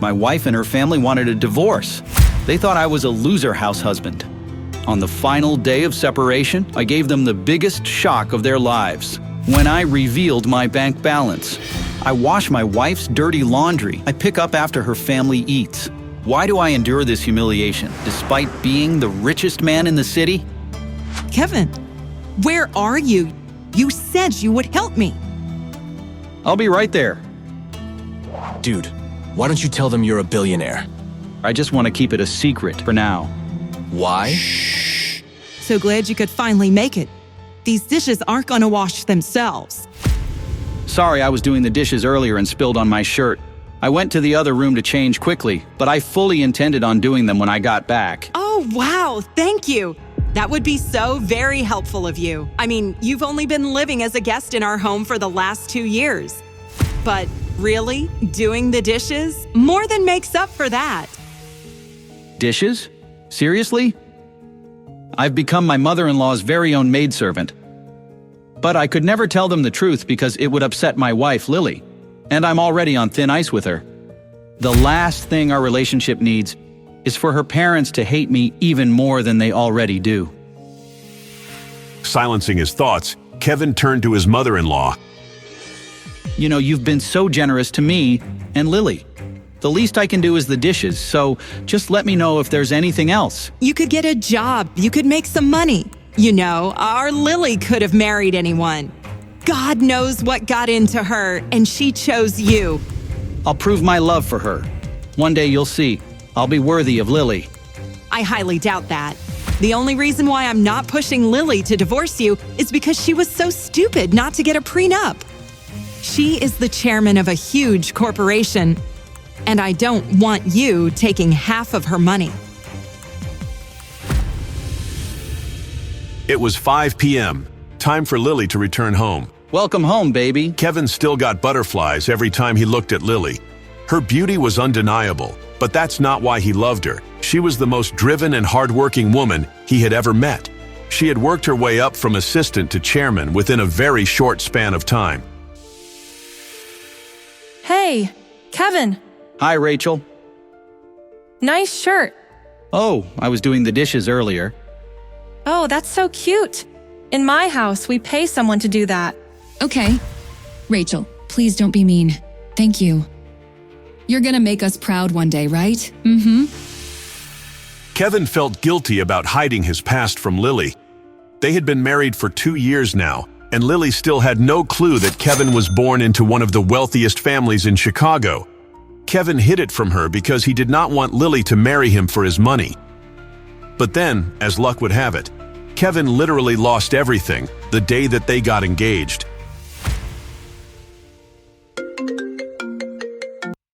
My wife and her family wanted a divorce. They thought I was a loser house husband. On the final day of separation, I gave them the biggest shock of their lives when I revealed my bank balance. I wash my wife's dirty laundry. I pick up after her family eats. Why do I endure this humiliation, despite being the richest man in the city? Kevin, where are you? You said you would help me. I'll be right there. Dude, why don't you tell them you're a billionaire? I just want to keep it a secret for now. Why? So glad you could finally make it. These dishes aren't gonna wash themselves. Sorry, I was doing the dishes earlier and spilled on my shirt. I went to the other room to change quickly, but I fully intended on doing them when I got back. Oh, wow, thank you. That would be so very helpful of you. I mean, you've only been living as a guest in our home for the last 2 years. But really, doing the dishes more than makes up for that. Dishes? Seriously? I've become my mother-in-law's very own maidservant. But I could never tell them the truth because it would upset my wife, Lily. And I'm already on thin ice with her. The last thing our relationship needs is for her parents to hate me even more than they already do. Silencing his thoughts, Kevin turned to his mother-in-law. You know, you've been so generous to me and Lily. The least I can do is the dishes, so just let me know if there's anything else. You could get a job. You could make some money. You know, our Lily could have married anyone. God knows what got into her, and she chose you. I'll prove my love for her. One day you'll see. I'll be worthy of Lily. I highly doubt that. The only reason why I'm not pushing Lily to divorce you is because she was so stupid not to get a prenup. She is the chairman of a huge corporation, and I don't want you taking half of her money. It was 5 p.m. Time for Lily to return home. Welcome home, baby. Kevin still got butterflies every time he looked at Lily. Her beauty was undeniable, but that's not why he loved her. She was the most driven and hardworking woman he had ever met. She had worked her way up from assistant to chairman within a very short span of time. Hey, Kevin. Hi, Rachel. Nice shirt. Oh, I was doing the dishes earlier. Oh, that's so cute. In my house, we pay someone to do that. Okay. Rachel, please don't be mean. Thank you. You're gonna make us proud one day, right? Mm-hmm. Kevin felt guilty about hiding his past from Lily. They had been married for 2 years now, and Lily still had no clue that Kevin was born into one of the wealthiest families in Chicago. Kevin hid it from her because he did not want Lily to marry him for his money. But then, as luck would have it, Kevin literally lost everything the day that they got engaged.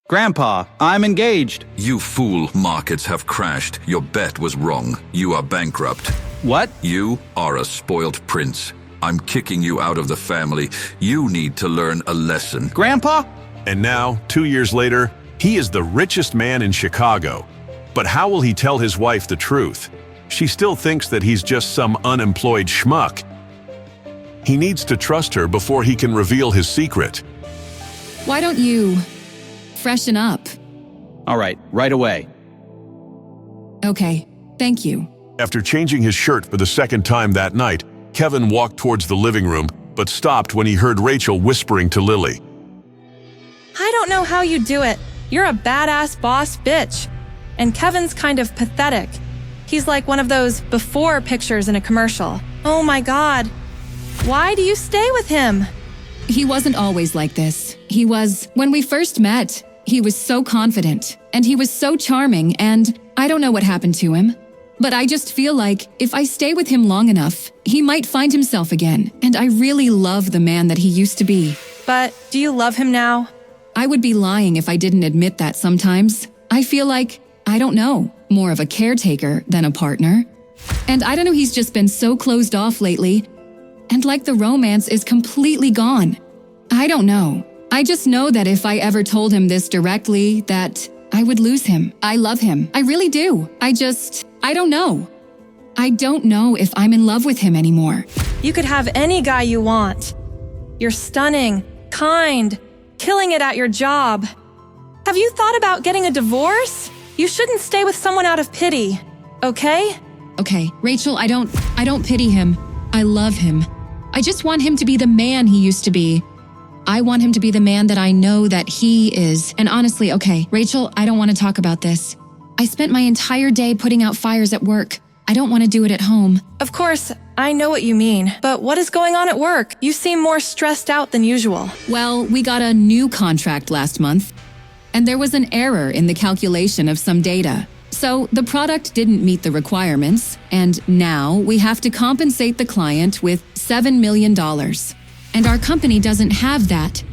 Grandpa, I'm engaged. You fool, markets have crashed. Your bet was wrong. You are bankrupt. What? You are a spoiled prince. I'm kicking you out of the family. You need to learn a lesson. Grandpa? And now, 2 years later, he is the richest man in Chicago. But how will he tell his wife the truth? She still thinks that he's just some unemployed schmuck. He needs to trust her before he can reveal his secret. Why don't you freshen up? All right, right away. Okay, thank you. After changing his shirt for the second time that night, Kevin walked towards the living room, but stopped when he heard Rachel whispering to Lily. I don't know how you do it. You're a badass boss bitch. And Kevin's kind of pathetic. He's like one of those before pictures in a commercial. Oh my God. Why do you stay with him? He wasn't always like this. When we first met, he was so confident, and he was so charming, and I don't know what happened to him. But I just feel like if I stay with him long enough, he might find himself again, and I really love the man that he used to be. But do you love him now? I would be lying if I didn't admit that sometimes. I feel like, I don't know, more of a caretaker than a partner. And I don't know, he's just been so closed off lately, and like the romance is completely gone. I don't know. I just know that if I ever told him this directly, that I would lose him. I love him. I really do. I don't know. I don't know if I'm in love with him anymore. You could have any guy you want. You're stunning, kind, killing it at your job. Have you thought about getting a divorce? You shouldn't stay with someone out of pity, okay? Okay, Rachel, I don't pity him. I love him. I just want him to be the man he used to be. I want him to be the man that I know that he is. And honestly, okay, Rachel, I don't want to talk about this. I spent my entire day putting out fires at work. I don't want to do it at home. Of course, I know what you mean, but what is going on at work? You seem more stressed out than usual. Well, we got a new contract last month, and there was an error in the calculation of some data. So the product didn't meet the requirements, and now we have to compensate the client with $7 million. And our company doesn't have that.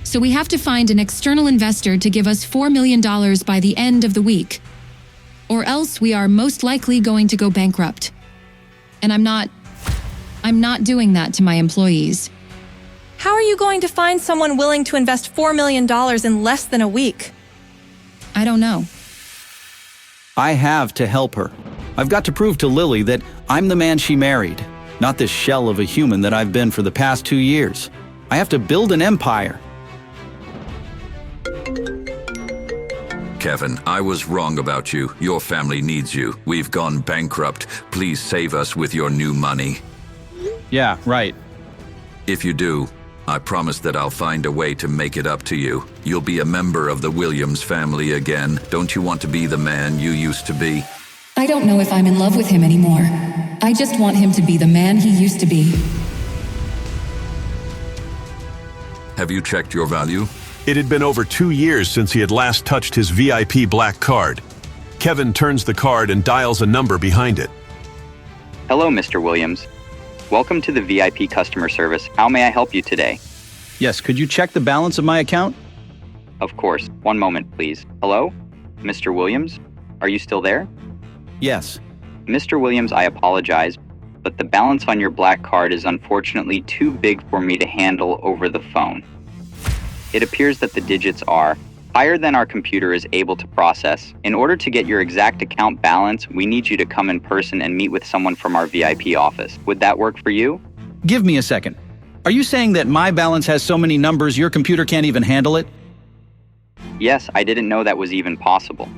So we have to find an external investor to give us $4 million by the end of the week. Or else we are most likely going to go bankrupt. And I'm not doing that to my employees. How are you going to find someone willing to invest $4 million in less than a week? I don't know. I have to help her. I've got to prove to Lily that I'm the man she married, not this shell of a human that I've been for the past 2 years. I have to build an empire. Kevin, I was wrong about you. Your family needs you. We've gone bankrupt. Please save us with your new money. Yeah, right. If you do, I promise that I'll find a way to make it up to you. You'll be a member of the Williams family again. Don't you want to be the man you used to be? I don't know if I'm in love with him anymore. I just want him to be the man he used to be. Have you checked your value? It had been over 2 years since he had last touched his VIP black card. Kevin turns the card and dials a number behind it. Hello, Mr. Williams. Welcome to the VIP customer service. How may I help you today? Yes, could you check the balance of my account? Of course. One moment, please. Hello? Mr. Williams? Are you still there? Yes. Mr. Williams, I apologize, but the balance on your black card is unfortunately too big for me to handle over the phone. It appears that the digits are higher than our computer is able to process. In order to get your exact account balance, we need you to come in person and meet with someone from our VIP office. Would that work for you? Give me a second. Are you saying that my balance has so many numbers your computer can't even handle it? Yes, I didn't know that was even possible.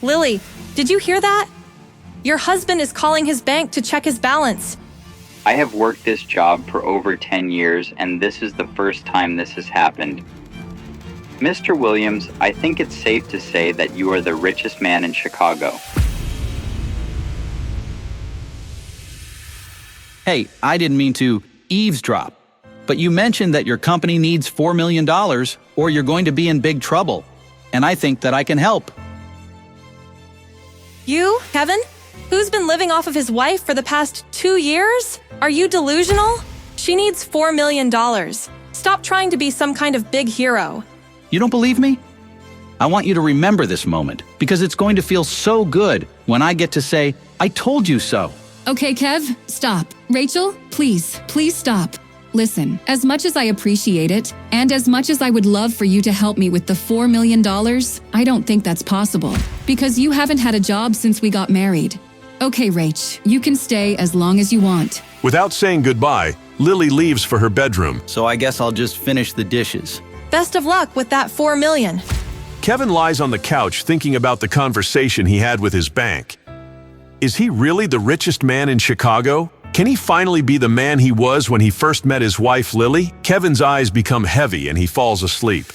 Lily, did you hear that? Your husband is calling his bank to check his balance. I have worked this job for over 10 years, and this is the first time this has happened. Mr. Williams, I think it's safe to say that you are the richest man in Chicago. Hey, I didn't mean to eavesdrop, but you mentioned that your company needs $4 million or you're going to be in big trouble, and I think that I can help. You, Kevin? Who's been living off of his wife for the past 2 years? Are you delusional? She needs $4 million. Stop trying to be some kind of big hero. You don't believe me? I want you to remember this moment because it's going to feel so good when I get to say, I told you so. Okay, Kev, stop. Rachel, please stop. Listen, as much as I appreciate it, and as much as I would love for you to help me with the $4 million, I don't think that's possible, because you haven't had a job since we got married. Okay, Rach, you can stay as long as you want. Without saying goodbye, Lily leaves for her bedroom. So I guess I'll just finish the dishes. Best of luck with that $4 million. Kevin lies on the couch thinking about the conversation he had with his bank. Is he really the richest man in Chicago? Can he finally be the man he was when he first met his wife, Lily? Kevin's eyes become heavy and he falls asleep.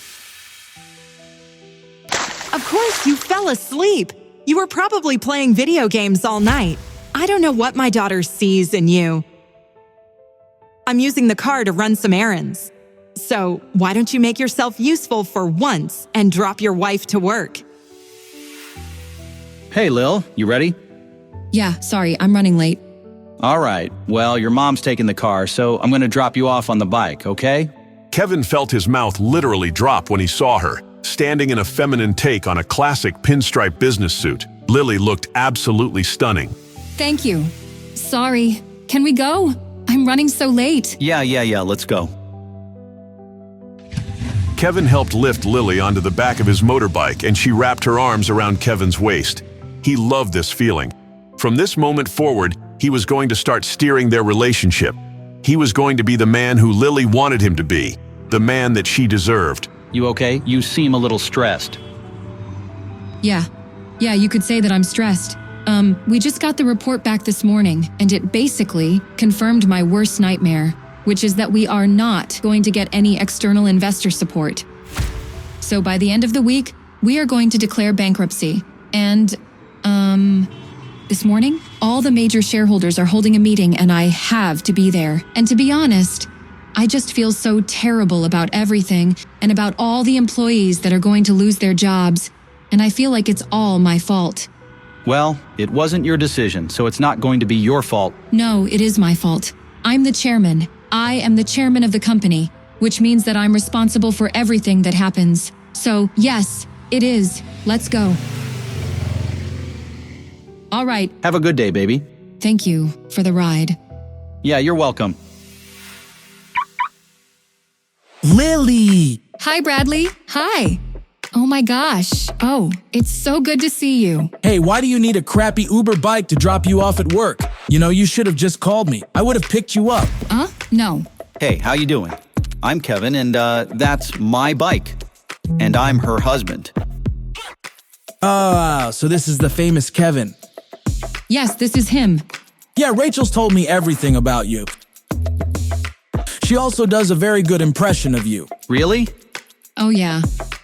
Of course, you fell asleep. You were probably playing video games all night. I don't know what my daughter sees in you. I'm using the car to run some errands. So why don't you make yourself useful for once and drop your wife to work? Hey, Lil, you ready? Yeah, sorry, I'm running late. All right. Well, your mom's taking the car, so I'm going to drop you off on the bike, okay? Kevin felt his mouth literally drop when he saw her, standing in a feminine take on a classic pinstripe business suit. Lily looked absolutely stunning. Thank you. Sorry. Can we go? I'm running so late. Yeah, let's go. Kevin helped lift Lily onto the back of his motorbike and she wrapped her arms around Kevin's waist. He loved this feeling. From this moment forward, he was going to start steering their relationship. He was going to be the man who Lily wanted him to be, the man that she deserved. You okay? You seem a little stressed. Yeah, you could say that I'm stressed. We just got the report back this morning, and it basically confirmed my worst nightmare, which is that we are not going to get any external investor support. So by the end of the week, we are going to declare bankruptcy. And, this morning, all the major shareholders are holding a meeting, and I have to be there. And to be honest, I just feel so terrible about everything and about all the employees that are going to lose their jobs. And I feel like it's all my fault. Well, it wasn't your decision, so it's not going to be your fault. No, it is my fault. I'm the chairman. I am the chairman of the company, which means that I'm responsible for everything that happens. So, yes, it is. Let's go. All right. Have a good day, baby. Thank you for the ride. Yeah, you're welcome. Lily! Hi, Bradley. Hi. Oh my gosh. Oh, it's so good to see you. Hey, why do you need a crappy Uber bike to drop you off at work? You know, you should have just called me. I would have picked you up. No. Hey, how you doing? I'm Kevin, and that's my bike. And I'm her husband. Oh, so this is the famous Kevin. Yes, this is him. Yeah, Rachel's told me everything about you. She also does a very good impression of you. Really? Oh yeah.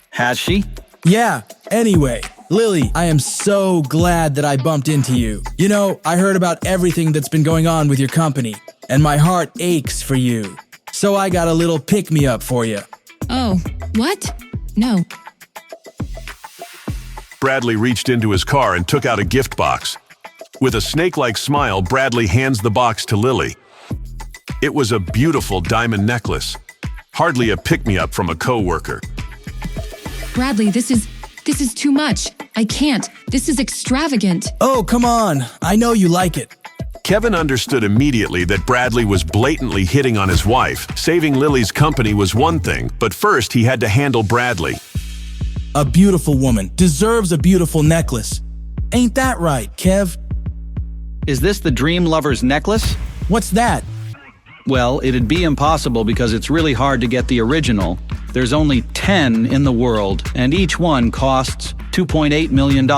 Has she? Yeah, anyway, Lily, I am so glad that I bumped into you. You know, I heard about everything that's been going on with your company, and my heart aches for you. So I got a little pick-me-up for you. Oh, what? No. Bradley reached into his car and took out a gift box. With a snake-like smile, Bradley hands the box to Lily. It was a beautiful diamond necklace. Hardly a pick-me-up from a co-worker. Bradley, this is too much. I can't. This is extravagant. Oh, come on. I know you like it. Kevin understood immediately that Bradley was blatantly hitting on his wife. Saving Lily's company was one thing, but first he had to handle Bradley. A beautiful woman deserves a beautiful necklace. Ain't that right, Kev? Is this the Dream Lover's necklace? What's that? Well, it'd be impossible because it's really hard to get the original. There's only 10 in the world, and each one costs $2.8 million,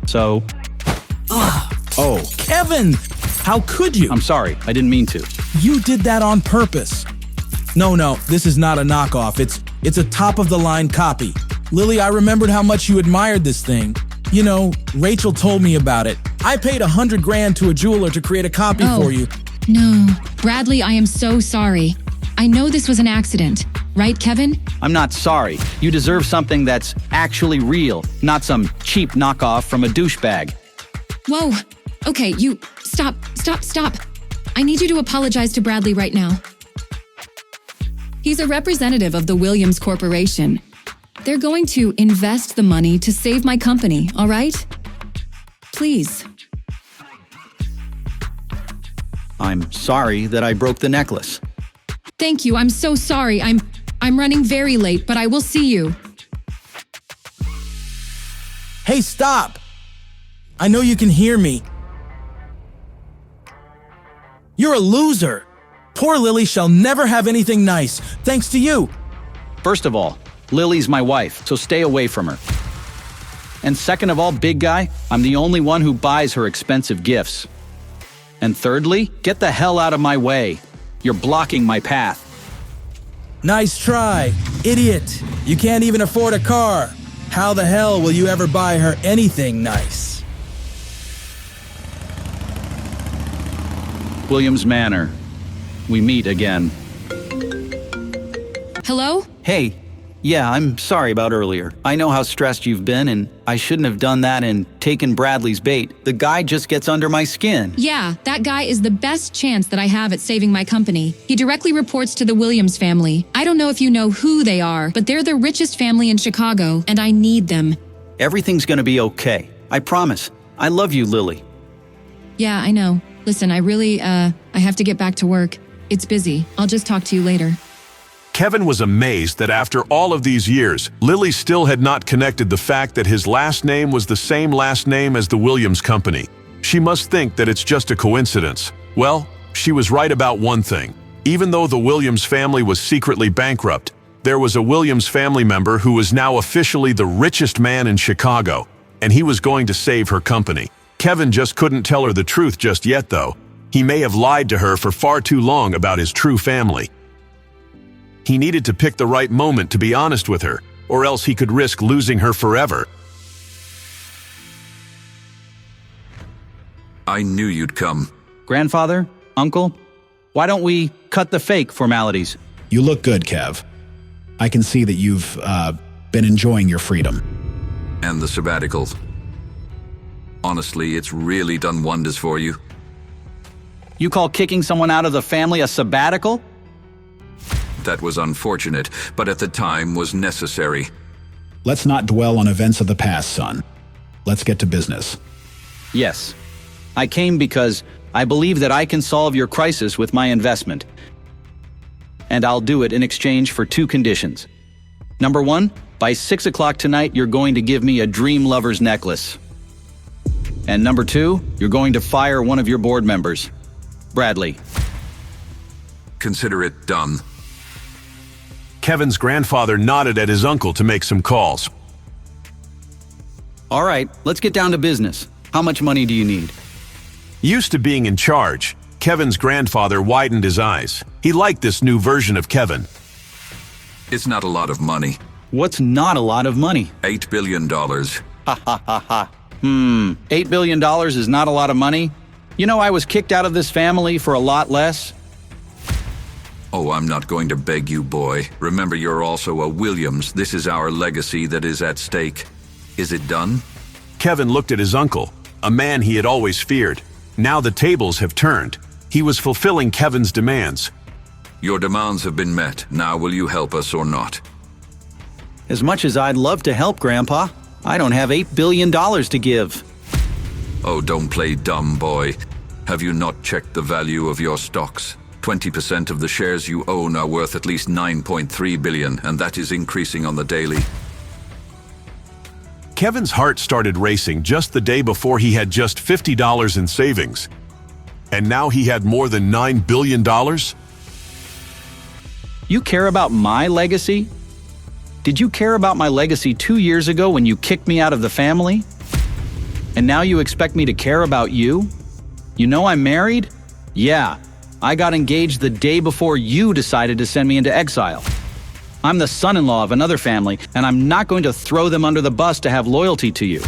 so... Oh, Kevin! How could you? I'm sorry, I didn't mean to. You did that on purpose. No, this is not a knockoff. It's a top-of-the-line copy. Lily, I remembered how much you admired this thing. You know, Rachel told me about it. I paid $100,000 to a jeweler to create a copy for you. No. Bradley, I am so sorry. I know this was an accident. Right, Kevin? I'm not sorry. You deserve something that's actually real, not some cheap knockoff from a douchebag. Whoa. Okay, you... Stop. I need you to apologize to Bradley right now. He's a representative of the Williams Corporation. They're going to invest the money to save my company, all right? Please. I'm sorry that I broke the necklace. Thank you. I'm so sorry. I'm running very late, but I will see you. Hey, stop! I know you can hear me. You're a loser. Poor Lily shall never have anything nice, thanks to you. First of all, Lily's my wife, so stay away from her. And second of all, big guy, I'm the only one who buys her expensive gifts. And thirdly, get the hell out of my way. You're blocking my path. Nice try, idiot. You can't even afford a car. How the hell will you ever buy her anything nice? Williams Manor. We meet again. Hello? Hey, yeah, I'm sorry about earlier. I know how stressed you've been, and I shouldn't have done that and taken Bradley's bait. The guy just gets under my skin. Yeah, that guy is the best chance that I have at saving my company. He directly reports to the Williams family. I don't know if you know who they are, but they're the richest family in Chicago, and I need them. Everything's gonna be okay. I promise. I love you, Lily. Yeah, I know. Listen, I have to get back to work. It's busy. I'll just talk to you later. Kevin was amazed that after all of these years, Lily still had not connected the fact that his last name was the same last name as the Williams Company. She must think that it's just a coincidence. Well, she was right about one thing. Even though the Williams family was secretly bankrupt, There was a Williams family member who was now officially the richest man in Chicago, and he was going to save her company. Kevin just couldn't tell her the truth just yet, though. He may have lied to her for far too long about his true family. He needed to pick the right moment to be honest with her, or else he could risk losing her forever. I knew you'd come. Grandfather, uncle, why don't we cut the fake formalities? You look good, Kev. I can see that you've been enjoying your freedom. And the sabbatical. Honestly, it's really done wonders for you. You call kicking someone out of the family a sabbatical? That was unfortunate, but at the time was necessary. Let's not dwell on events of the past, son. Let's get to business. Yes. I came because I believe that I can solve your crisis with my investment. And I'll do it in exchange for 2 conditions. Number 1, by 6 o'clock tonight, you're going to give me a Dream Lover's necklace. And number 2, you're going to fire one of your board members, Bradley. Consider it done. Kevin's grandfather nodded at his uncle to make some calls. All right, let's get down to business. How much money do you need? Used to being in charge, Kevin's grandfather widened his eyes. He liked this new version of Kevin. It's not a lot of money. What's not a lot of money? $8 billion. $8 billion is not a lot of money? You know, I was kicked out of this family for a lot less. Oh, I'm not going to beg you, boy. Remember, you're also a Williams. This is our legacy that is at stake. Is it done? Kevin looked at his uncle, a man he had always feared. Now the tables have turned. He was fulfilling Kevin's demands. Your demands have been met. Now will you help us or not? As much as I'd love to help, Grandpa, I don't have $8 billion to give. Oh, don't play dumb, boy. Have you not checked the value of your stocks? 20% of the shares you own are worth at least $9.3 billion, and that is increasing on the daily. Kevin's heart started racing just the day before he had just $50 in savings. And now he had more than $9 billion? You care about my legacy? Did you care about my legacy 2 years ago when you kicked me out of the family? And now you expect me to care about you? You know I'm married? Yeah, I got engaged the day before you decided to send me into exile. I'm the son-in-law of another family, and I'm not going to throw them under the bus to have loyalty to you.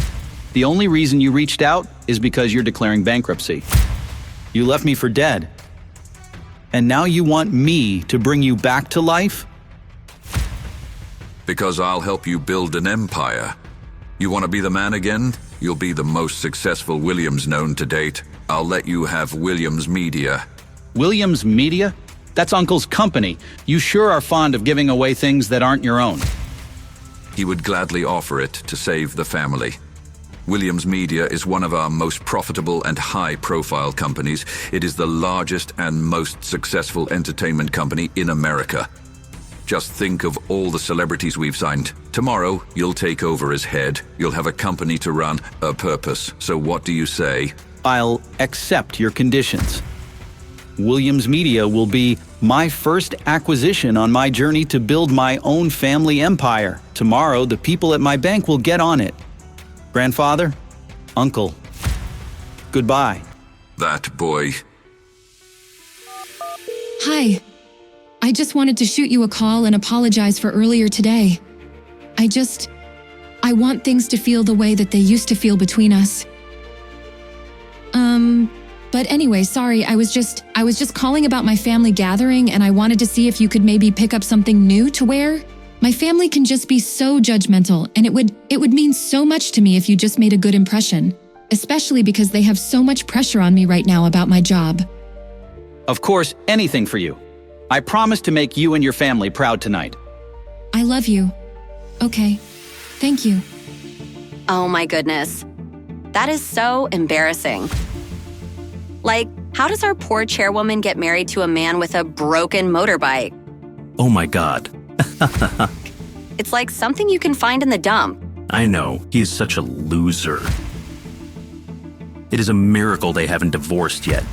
The only reason you reached out is because you're declaring bankruptcy. You left me for dead. And now you want me to bring you back to life? Because I'll help you build an empire. You want to be the man again? You'll be the most successful Williams known to date. I'll let you have Williams Media. Williams Media? That's Uncle's company. You sure are fond of giving away things that aren't your own. He would gladly offer it to save the family. Williams Media is one of our most profitable and high-profile companies. It is the largest and most successful entertainment company in America. Just think of all the celebrities we've signed. Tomorrow, you'll take over as head. You'll have a company to run, a purpose. So what do you say? I'll accept your conditions. Williams Media will be my first acquisition on my journey to build my own family empire. Tomorrow, the people at my bank will get on it. Grandfather, uncle, goodbye. That boy. Hi. I just wanted to shoot you a call and apologize for earlier today. I want things to feel the way that they used to feel between us. But anyway, sorry, I was just calling about my family gathering, and I wanted to see if you could maybe pick up something new to wear. My family can just be so judgmental, and it would mean so much to me if you just made a good impression, especially because they have so much pressure on me right now about my job. Of course, anything for you. I promise to make you and your family proud tonight. I love you. Okay. Thank you. Oh my goodness. That is so embarrassing. Like, how does our poor chairwoman get married to a man with a broken motorbike? Oh my God. It's like something you can find in the dump. I know, he is such a loser. It is a miracle they haven't divorced yet.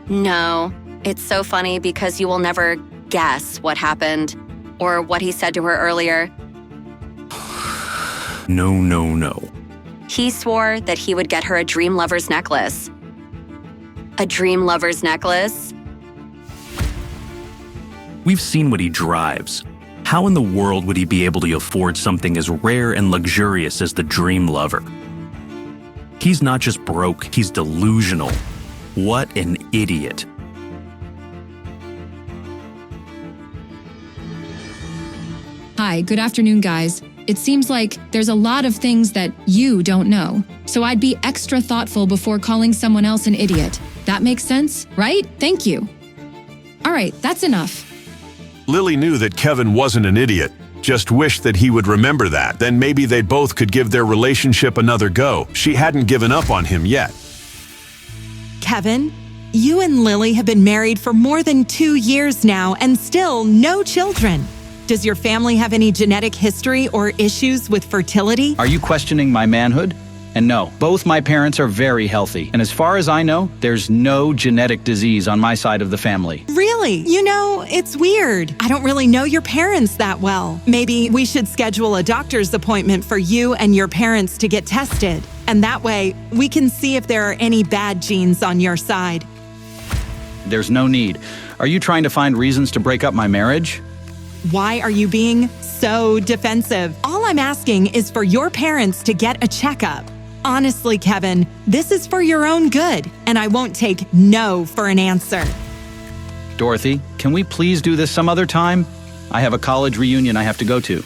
No, It's so funny because you will never guess what happened or what he said to her earlier. No, no, no. He swore that he would get her a Dream Lover's necklace. A Dream Lover's necklace? We've seen what he drives. How in the world would he be able to afford something as rare and luxurious as the Dream Lover? He's not just broke, he's delusional. What an idiot. Hi, good afternoon, guys. It seems like there's a lot of things that you don't know, so I'd be extra thoughtful before calling someone else an idiot. That makes sense, right? Thank you. All right, that's enough. Lily knew that Kevin wasn't an idiot, just wished that he would remember that. Then maybe they both could give their relationship another go. She hadn't given up on him yet. Kevin, you and Lily have been married for more than 2 years now and still no children. Does your family have any genetic history or issues with fertility? Are you questioning my manhood? And no, both my parents are very healthy. And as far as I know, there's no genetic disease on my side of the family. Really? You know, it's weird. I don't really know your parents that well. Maybe we should schedule a doctor's appointment for you and your parents to get tested. And that way, we can see if there are any bad genes on your side. There's no need. Are you trying to find reasons to break up my marriage? Why are you being so defensive? All I'm asking is for your parents to get a checkup. Honestly, Kevin, this is for your own good, and I won't take no for an answer. Dorothy, can we please do this some other time? I have a college reunion I have to go to.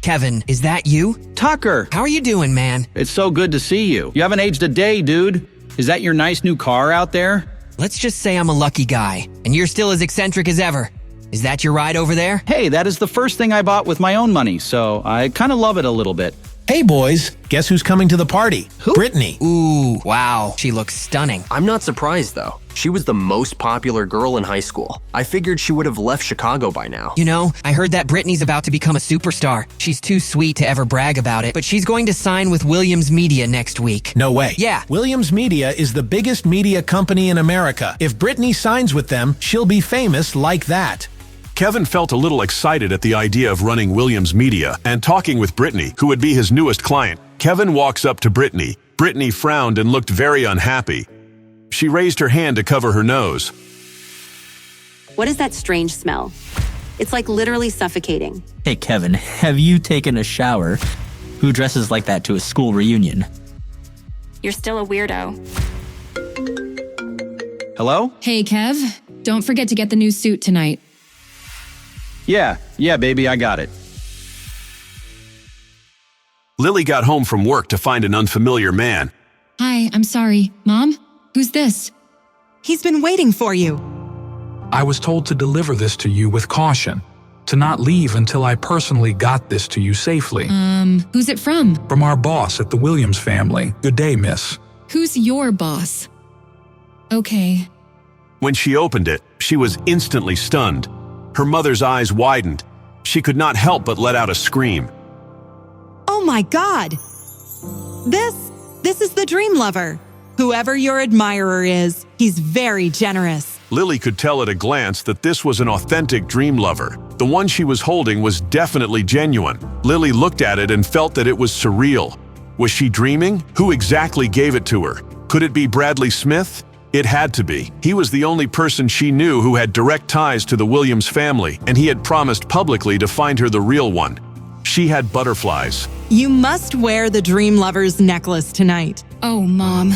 Kevin, is that you? Tucker! How are you doing, man? It's so good to see you. You haven't aged a day, dude. Is that your nice new car out there? Let's just say I'm a lucky guy, and you're still as eccentric as ever. Is that your ride over there? Hey, that is the first thing I bought with my own money, so I kind of love it a little bit. Hey, boys, guess who's coming to the party? Who? Brittany. Ooh, wow, she looks stunning. I'm not surprised, though. She was the most popular girl in high school. I figured she would have left Chicago by now. You know, I heard that Brittany's about to become a superstar. She's too sweet to ever brag about it, but she's going to sign with Williams Media next week. No way. Yeah. Williams Media is the biggest media company in America. If Brittany signs with them, she'll be famous like that. Kevin felt a little excited at the idea of running Williams Media and talking with Brittany, who would be his newest client. Kevin walks up to Brittany. Brittany frowned and looked very unhappy. She raised her hand to cover her nose. What is that strange smell? It's like literally suffocating. Hey, Kevin, have you taken a shower? Who dresses like that to a school reunion? You're still a weirdo. Hello? Hey, Kev, don't forget to get the new suit tonight. Yeah, baby, I got it. Lily got home from work to find an unfamiliar man. Hi, I'm sorry. Mom? Who's this? He's been waiting for you. I was told to deliver this to you with caution, to not leave until I personally got this to you safely. Who's it from? From our boss at the Williams family. Good day, miss. Who's your boss? Okay. When she opened it, she was instantly stunned. Her mother's eyes widened. She could not help but let out a scream. Oh my God! This is the Dream Lover. Whoever your admirer is, he's very generous. Lily could tell at a glance that this was an authentic Dream Lover. The one she was holding was definitely genuine. Lily looked at it and felt that it was surreal. Was she dreaming? Who exactly gave it to her? Could it be Bradley Smith? It had to be. He was the only person she knew who had direct ties to the Williams family, and he had promised publicly to find her the real one. She had butterflies. You must wear the Dream Lover's necklace tonight. Oh, Mom.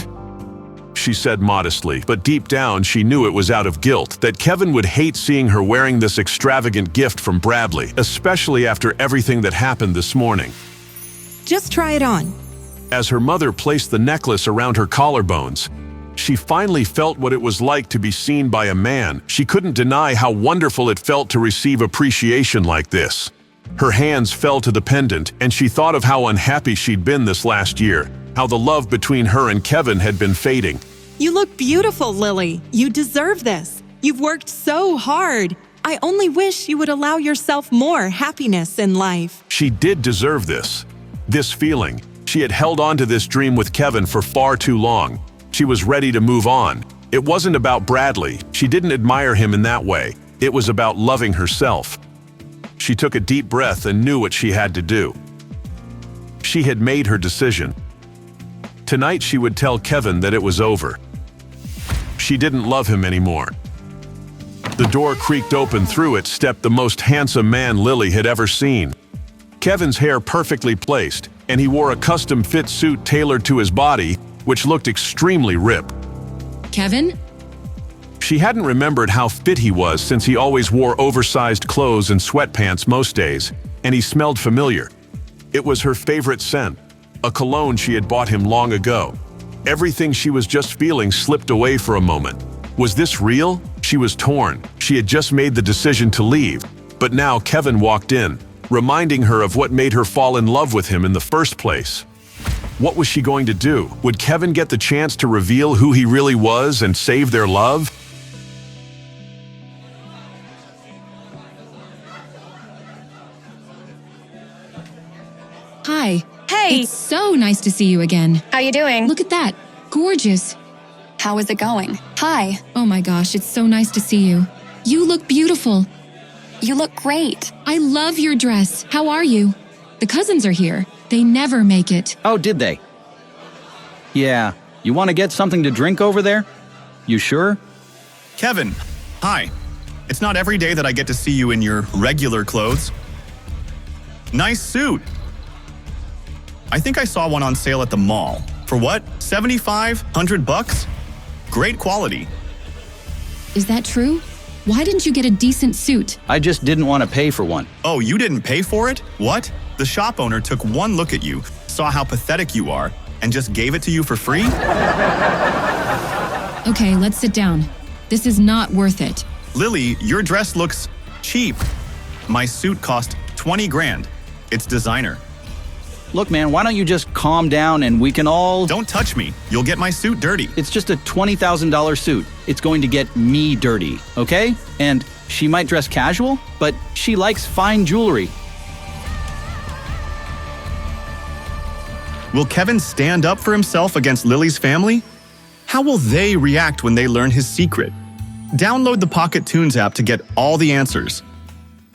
She said modestly, but deep down she knew it was out of guilt, that Kevin would hate seeing her wearing this extravagant gift from Bradley, especially after everything that happened this morning. Just try it on. As her mother placed the necklace around her collarbones, she finally felt what it was like to be seen by a man. She couldn't deny how wonderful it felt to receive appreciation like this. Her hands fell to the pendant, and she thought of how unhappy she'd been this last year, how the love between her and Kevin had been fading. You look beautiful, Lily. You deserve this. You've worked so hard. I only wish you would allow yourself more happiness in life. She did deserve this. This feeling. She had held on to this dream with Kevin for far too long. She was ready to move on. It wasn't about Bradley. She didn't admire him in that way. It was about loving herself. She took a deep breath and knew what she had to do. She had made her decision. Tonight she would tell Kevin that it was over. She didn't love him anymore. The door creaked open. Through it stepped the most handsome man Lily had ever seen. Kevin's hair perfectly placed, and he wore a custom-fit suit tailored to his body, which looked extremely ripped. Kevin? She hadn't remembered how fit he was since he always wore oversized clothes and sweatpants most days, and he smelled familiar. It was her favorite scent, a cologne she had bought him long ago. Everything she was just feeling slipped away for a moment. Was this real? She was torn. She had just made the decision to leave, but now Kevin walked in, reminding her of what made her fall in love with him in the first place. What was she going to do? Would Kevin get the chance to reveal who he really was and save their love? Hi. Hey! It's so nice to see you again. How you doing? Look at that. Gorgeous. How is it going? Hi. Oh my gosh, it's so nice to see you. You look beautiful. You look great. I love your dress. How are you? The cousins are here. They never make it. Oh, did they? Yeah. You want to get something to drink over there? You sure? Kevin, hi. It's not every day that I get to see you in your regular clothes. Nice suit. I think I saw one on sale at the mall. For what? $7,500? Great quality. Is that true? Why didn't you get a decent suit? I just didn't want to pay for one. Oh, you didn't pay for it? What? The shop owner took one look at you, saw how pathetic you are, and just gave it to you for free? Okay, let's sit down. This is not worth it. Lily, your dress looks cheap. My suit cost 20 grand. It's designer. Look, man, why don't you just calm down and we can all... Don't touch me. You'll get my suit dirty. It's just a $20,000 suit. It's going to get me dirty, okay? And she might dress casual, but she likes fine jewelry. Will Kevin stand up for himself against Lily's family? How will they react when they learn his secret? Download the Pocket Tunes app to get all the answers.